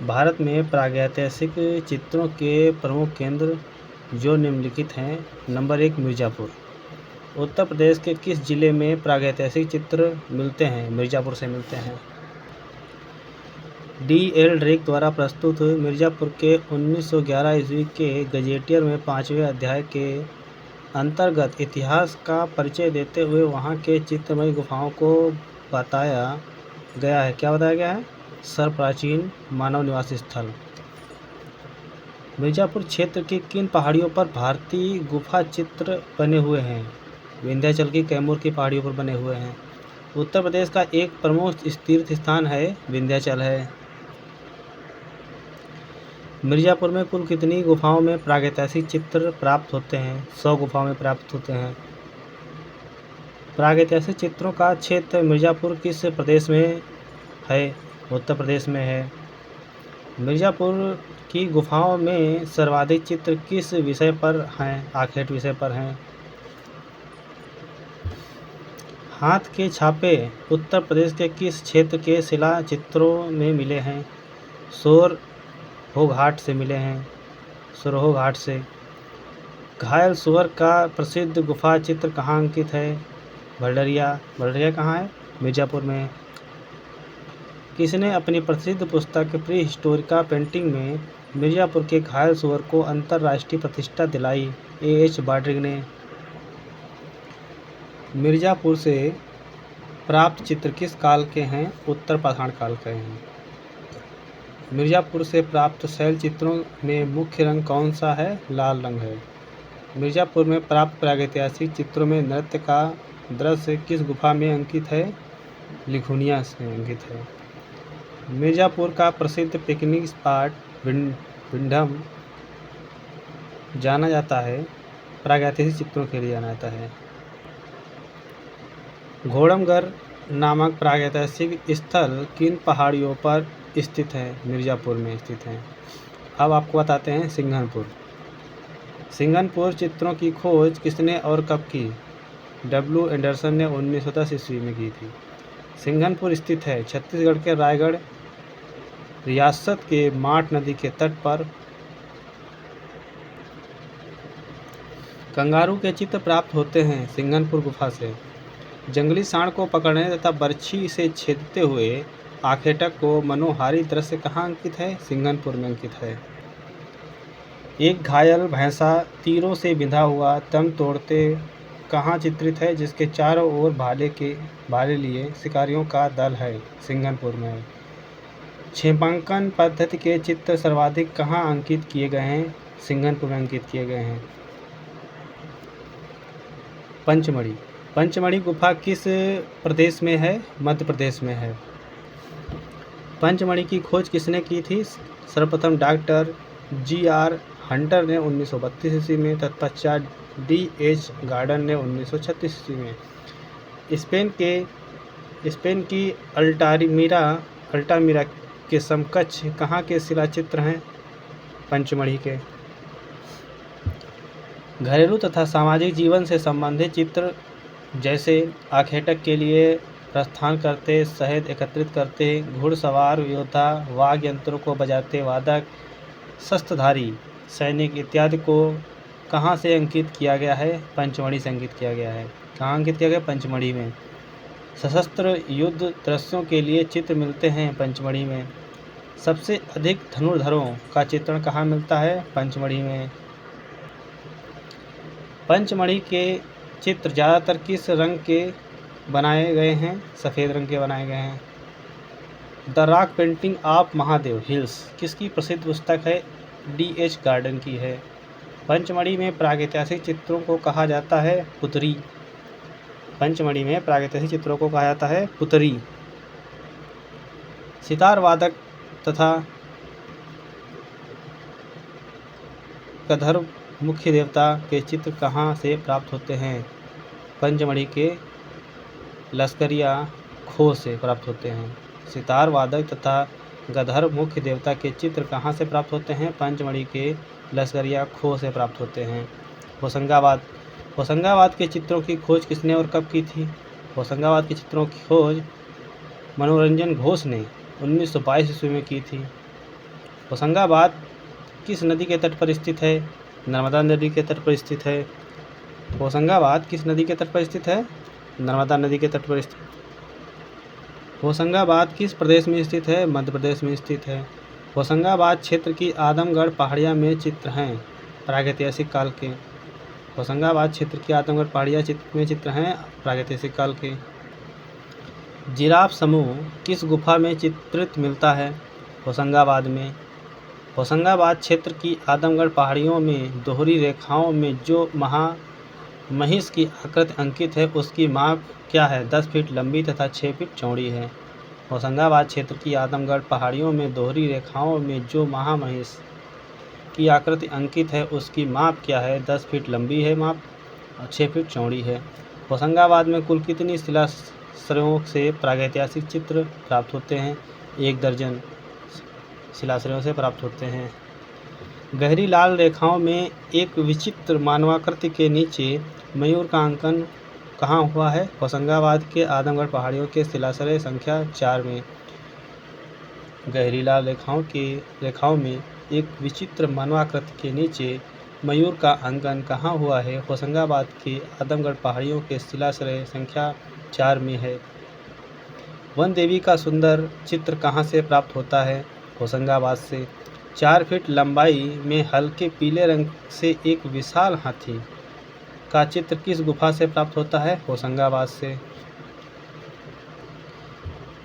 भारत में प्रागैतिहासिक चित्रों के प्रमुख केंद्र जो निम्नलिखित हैं। नंबर 1, मिर्ज़ापुर। उत्तर प्रदेश के किस जिले में प्रागैतिहासिक चित्र मिलते हैं? मिर्ज़ापुर से मिलते हैं। D.L. ड्रेक द्वारा प्रस्तुत मिर्ज़ापुर के 1911 ईस्वी के गजेटियर में 5वें अध्याय के अंतर्गत इतिहास का परिचय देते हुए वहाँ के चित्रमयी गुफाओं को बताया गया है। क्या बताया गया है? सर्वप्राचीन मानव निवास स्थल। मिर्ज़ापुर क्षेत्र की किन पहाड़ियों पर भारतीय गुफा चित्र बने हुए हैं? विंध्याचल की कैमूर की पहाड़ियों पर बने हुए हैं। उत्तर प्रदेश का एक प्रमुख तीर्थ स्थान है विंध्याचल है। मिर्ज़ापुर में कुल कितनी गुफाओं में प्रागैतिहासिक चित्र प्राप्त होते हैं? 100 गुफाओं में प्राप्त होते हैं। प्रागैतिहासिक चित्रों का क्षेत्र मिर्ज़ापुर किस प्रदेश में है? उत्तर प्रदेश में है। मिर्ज़ापुर की गुफाओं में सर्वाधिक चित्र किस विषय पर हैं? आखेट विषय पर हैं। हाथ के छापे उत्तर प्रदेश के किस क्षेत्र के शिला चित्रों में मिले हैं? सोरहो घाट से मिले हैं। सोरहो घाट से। घायल सुअर का प्रसिद्ध गुफा चित्र कहाँ अंकित है? भंडरिया। भंडरिया कहाँ है? मिर्ज़ापुर में। किसने अपनी प्रसिद्ध पुस्तक प्री हिस्टोरिका पेंटिंग में मिर्ज़ापुर के घायल सुअर को अंतर्राष्ट्रीय प्रतिष्ठा दिलाई? A.H. बाड्रिग ने। मिर्ज़ापुर से प्राप्त चित्र किस काल के हैं? उत्तर पाषाण काल के हैं। मिर्ज़ापुर से प्राप्त शैल चित्रों में मुख्य रंग कौन सा है? लाल रंग है। मिर्ज़ापुर में प्राप्त प्रागैतिहासिक चित्रों में नृत्य का दृश्य किस गुफा में अंकित है? लिखुनिया से अंकित है। मिर्ज़ापुर का प्रसिद्ध पिकनिक स्पॉट विंडम जाना जाता है प्रागैतिहासिक चित्रों के लिए जाना जाता है। घोड़मगढ़ नामक प्रागैतिहासिक स्थल किन पहाड़ियों पर स्थित है? मिर्ज़ापुर में स्थित है। अब आपको बताते हैं सिंघनपुर। सिंघनपुर चित्रों की खोज किसने और कब की? W. एंडरसन ने 1910 ईस्वी में की थी। सिंघनपुर स्थित है छत्तीसगढ़ के रायगढ़ रियासत के माठ नदी के तट पर। कंगारू के चित्र प्राप्त होते हैं सिंघनपुर गुफा से। जंगली सांड को पकड़ने तथा बर्छी से छेदते हुए आखेटक को मनोहारी दृश्य कहाँ अंकित है? सिंघनपुर में अंकित है। एक घायल भैंसा तीरों से बिंधा हुआ दम तोड़ते कहाँ चित्रित है? जिसके चारों ओर भाले लिए शिकारियों का दल है। सिंघनपुर में है। छेपांकन पद्धति के चित्र सर्वाधिक कहाँ अंकित किए गए हैं? सिंघनपुर में अंकित किए गए हैं। पंचमढ़ी। पंचमढ़ी गुफा किस प्रदेश में है? मध्य प्रदेश में है। पंचमढ़ी की खोज किसने की थी? सर्वप्रथम डॉक्टर G.R. हंटर ने 1932 ईस्वी में, तत्पश्चात D.H. गार्डन ने 1936 ईस्वी में। स्पेन की अल्टामीरा के समकक्ष कहाँ के शिलाचित्र हैं? पंचमढ़ी के। घरेलू तथा सामाजिक जीवन से संबंधित चित्र जैसे आखेटक के लिए प्रस्थान करते, शहद एकत्रित करते, घुड़सवार योद्धा, वाद्य यंत्रों को बजाते वादक, शस्त्रधारी सैनिक इत्यादि को कहाँ से अंकित किया गया है? पंचमढ़ी से अंकित किया गया है। कहाँ अंकित किया गया? पंचमढ़ी में। सशस्त्र युद्ध दृश्यों के लिए चित्र मिलते हैं पंचमढ़ी में। सबसे अधिक धनुर्धरों का चित्रण कहाँ मिलता है? पंचमढ़ी में। पंचमढ़ी के चित्र ज़्यादातर किस रंग के बनाए गए हैं? सफ़ेद रंग के बनाए गए हैं। The rock painting of Mahadev hills किसकी प्रसिद्ध पुस्तक है? D.H. गार्डन की है। पंचमढ़ी में प्रागैतिहासिक चित्रों को कहा जाता है पुतरी। पंचमढ़ी में प्रागैतिहासिक चित्रों को कहा जाता है पुतरी। सितार वादक तथा गंधर्व मुख्य देवता के चित्र कहाँ से प्राप्त होते हैं? पंचमढ़ी के लश्करिया खो से प्राप्त होते हैं। सितार वादक तथा गंधर्व मुख्य देवता के चित्र कहाँ से प्राप्त होते हैं? पंचमढ़ी के लश्करिया खो से प्राप्त होते हैं। होशंगाबाद। होशंगाबाद के चित्रों की खोज किसने और कब की थी? होशंगाबाद के चित्रों की खोज मनोरंजन घोष ने 1922 ईस्वी में की थी। होशंगाबाद किस नदी के तट पर स्थित है? नर्मदा नदी के तट पर स्थित है। होशंगाबाद किस नदी के तट पर स्थित है? नर्मदा नदी के तट पर स्थित। होशंगाबाद किस प्रदेश में स्थित है? मध्य प्रदेश में स्थित है। होशंगाबाद क्षेत्र की आदमगढ़ पहाड़ियाँ में चित्र हैं प्रागैतिहासिक काल के। होशंगाबाद क्षेत्र की आदमगढ़ पहाड़ियाँ में चित्र हैं प्रागैतिहासिक काल के। जिराफ समूह किस गुफा में चित्रित मिलता है? होशंगाबाद में। होशंगाबाद क्षेत्र की आदमगढ़ पहाड़ियों में दोहरी रेखाओं में जो महिष की आकृति अंकित है उसकी माप क्या है? 10 फीट लंबी तथा 6 फीट चौड़ी है। होशंगाबाद क्षेत्र की आदमगढ़ पहाड़ियों में दोहरी रेखाओं में जो महिष की आकृति अंकित है उसकी माप क्या है? 10 फीट लंबी है माप और 6 फीट चौड़ी है। होशंगाबाद में कुल कितनी शिलाश्रयों से प्रागैतिहासिक चित्र प्राप्त होते हैं? 1 दर्जन शिलाश्रयों से प्राप्त होते हैं। गहरी लाल रेखाओं में एक विचित्र मानवाकृति के नीचे मयूर का अंकन कहाँ हुआ है? होशंगाबाद के आदमगढ़ पहाड़ियों के शिलाश्रय संख्या 4 में। गहरी लाल रेखाओं में एक विचित्र मानवाकृति के नीचे मयूर का अंकन कहाँ हुआ है? होशंगाबाद के आदमगढ़ पहाड़ियों के शिलाश्रय संख्या 4 में है। वन देवी का सुंदर चित्र कहाँ से प्राप्त होता है? होशंगाबाद से। 4 फीट लंबाई में हल्के पीले रंग से एक विशाल हाथी का चित्र किस गुफा से प्राप्त होता है? होशंगाबाद से।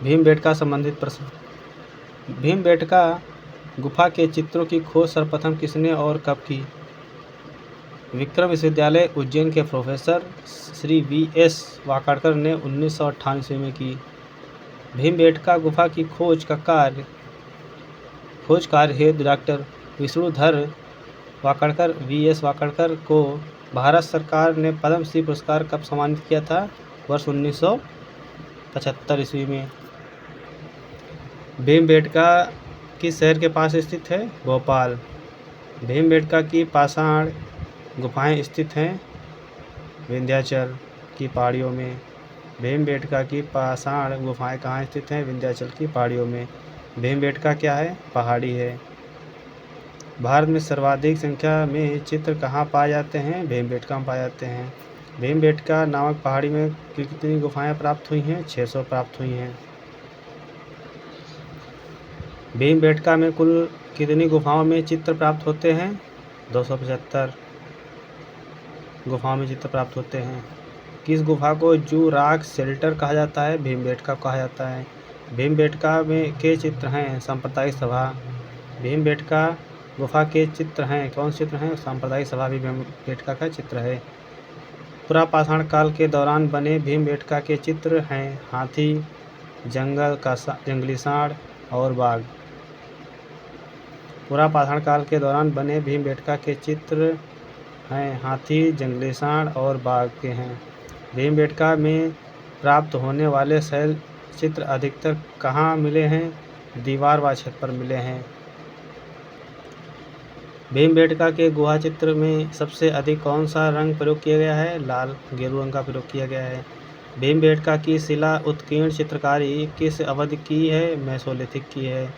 भीमबेटका संबंधित प्रश्न। भीमबेटका गुफा के चित्रों की खोज सर्वप्रथम किसने और कब की? विक्रम विश्वविद्यालय उज्जैन के प्रोफेसर श्री V.S. वाकाडकर ने 1998 में की। भीमबेटका गुफा की खोज कार्य हेतु डॉक्टर विष्णुधर वाकाडकर V.S. वाकाडकर को भारत सरकार ने पद्मश्री पुरस्कार कब सम्मानित किया था? वर्ष 1975 ईस्वी में। भीमबेटका किस शहर के पास स्थित है? भोपाल। भीमबेटका की पाषाण गुफाएं स्थित हैं विंध्याचल की पहाड़ियों में। भीमबेटका की पाषाण गुफाएं कहाँ स्थित हैं? विंध्याचल की पहाड़ियों में। भीमबेटका क्या है? पहाड़ी है। भारत में सर्वाधिक संख्या में चित्र कहाँ पाए जाते हैं? भीमबेटका में पाए जाते हैं। भीमबेटका नामक पहाड़ी में कितनी गुफाएं प्राप्त हुई हैं? 600 प्राप्त हुई हैं। भीमबेटका में कुल कितनी गुफाओं में चित्र प्राप्त होते हैं? 275 गुफाओं में चित्र प्राप्त होते हैं। किस गुफा को जू रॉक शेल्टर कहा जाता है? भीमबेटका कहा जाता है। भीमबेटका में के चित्र हैं सांप्रदायिक सभा। भीमबेटका गुफा के चित्र हैं कौन से चित्र हैं? सांप्रदायिक सभा भी भीमबेटका का चित्र है। पुरापाषाण काल के दौरान बने भीमबेटका के चित्र हैं हाथी, जंगली सांड और बाघ। पुरापाषाण काल के दौरान बने भीमबेटका के चित्र हैं हाथी, जंगली सांड और बाघ के हैं। भीमबेटका में प्राप्त होने वाले शैल चित्र अधिकतर कहाँ मिले हैं? दीवार व छत पर मिले हैं। भीमबेटका के गुहा चित्र में सबसे अधिक कौन सा रंग प्रयोग किया गया है? लाल गेरू रंग का प्रयोग किया गया है। भीमबेटका की शिला उत्कीर्ण चित्रकारी किस अवधि की है? मेसोलिथिक की है,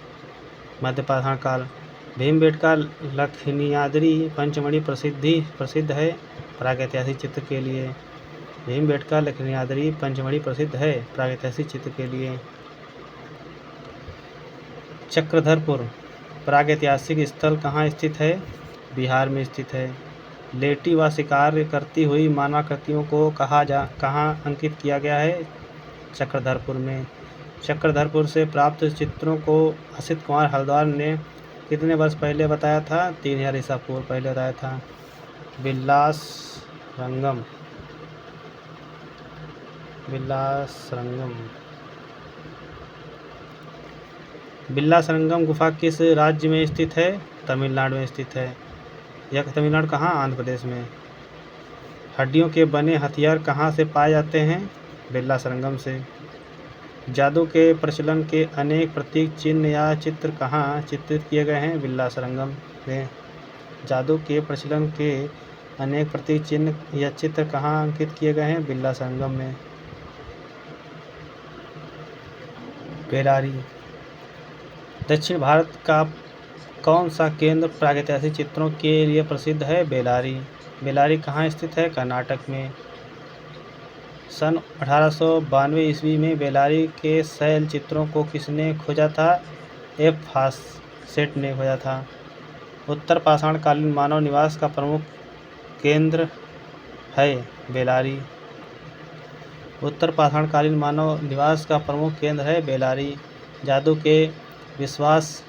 मध्यपाषाण काल। भीमबेटका लखनियाद्री पंचमढ़ी प्रसिद्ध है प्रागैतिहासिक चित्र के लिए। भीमबेटका लखनियाद्री पंचमढ़ी प्रसिद्ध है प्रागैतिहासिक चित्र के लिए। चक्रधरपुर प्रागैतिहासिक स्थल कहाँ स्थित है? बिहार में स्थित है। लेटी व शिकार करती हुई मानवाकृतियों को कहाँ अंकित किया गया है? चक्रधरपुर में। चक्रधरपुर से प्राप्त चित्रों को असित कुमार हल्द्वार ने कितने वर्ष पहले बताया था? 3000 ईसा पूर्व पहले बताया था। बिल्लासरंगम गुफा किस राज्य में स्थित है? तमिलनाडु में स्थित है। यह तमिलनाडु कहाँ? आंध्र प्रदेश में। हड्डियों के बने हथियार कहाँ से पाए जाते हैं? बिल्लासरंगम से। जादू के प्रचलन के अनेक प्रतीक चिन्ह या चित्र कहाँ चित्रित किए गए हैं? बिल्लासरंगम में। जादू के प्रचलन के अनेक प्रतीक चिन्ह या चित्र कहाँ अंकित किए गए हैं? बिल्लासरंगम में। बेलारी दक्षिण भारत कौन सा केंद्र प्रागैतिहासिक चित्रों के लिए प्रसिद्ध है? बेलारी। बेलारी कहाँ स्थित है? कर्नाटक में। सन 1892 ईस्वी में बेलारी के शैल चित्रों को किसने खोजा था? एफ फासेट ने खोजा था। उत्तर पाषाणकालीन मानव निवास का प्रमुख केंद्र है? बेलारी। उत्तर पाषाणकालीन मानव निवास का प्रमुख केंद्र है? बेलारी। जादू के विश्वास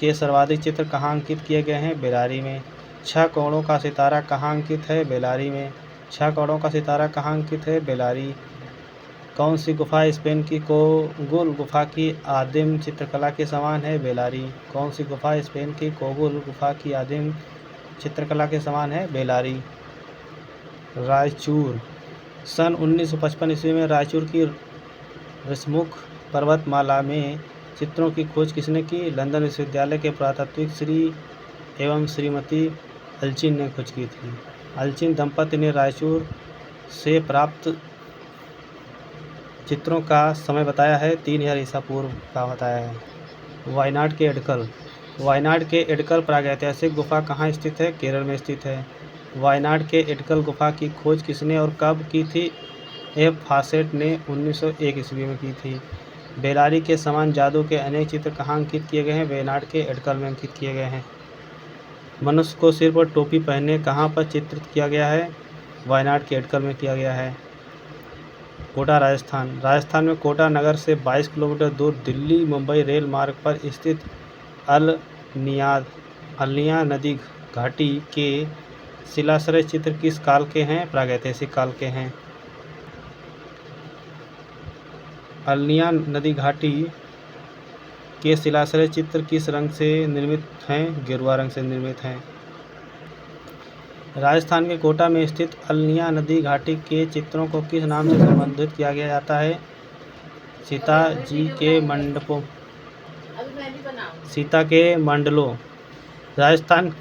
के सर्वाधिक चित्र कहाँ अंकित किए गए हैं? बेलारी में। 6 करोड़ों का सितारा कहाँ अंकित है? बेलारी में। 6 करोड़ों का सितारा कहाँ अंकित है? बेलारी। कौन सी गुफा स्पेन की कोगुल गुफा की आदिम चित्रकला के समान है? बेलारी। कौन सी गुफा स्पेन की कोगुल गुफा की आदिम चित्रकला के समान है? बेलारी। रायचूर। सन 1955 ईस्वी में रायचूर की ऋषमुख पर्वतमाला में चित्रों की खोज किसने की? लंदन विश्वविद्यालय के पुरातत्वविद श्री एवं श्रीमती अल्चिन ने खोज की थी। अल्चिन दंपति ने रायचूर से प्राप्त चित्रों का समय बताया है 3000 ईसा पूर्व का बताया है। वायनाड के एडकल। वायनाड के एडकल प्रागैतिहासिक गुफा कहाँ स्थित है? केरल में स्थित है। वायनाड के एडकल गुफा की खोज किसने और कब की थी? एफ फासेट ने 1901 ईस्वी में की थी। बेलारी के समान जादू के अनेक चित्र कहाँ अंकित किए गए हैं? वायनाड के एडकल में अंकित किए गए हैं। मनुष्य को सिर पर टोपी पहने कहाँ पर चित्रित किया गया है? वायनाड के एडकल में किया गया है। कोटा राजस्थान। राजस्थान में कोटा नगर से 22 किलोमीटर दूर दिल्ली मुंबई रेल मार्ग पर स्थित अल्निया नदी घाटी के शिलाश्रय चित्र किस काल के हैं? प्रागैतिहासिक काल के हैं। अल्निया नदी घाटी के शिलाश्रय चित्र किस रंग से निर्मित हैं? गेरुआ रंग से निर्मित हैं। राजस्थान के कोटा में स्थित अल्निया नदी घाटी के चित्रों को किस नाम से संबोधित किया गया जाता है? सीता के मंडलों। राजस्थान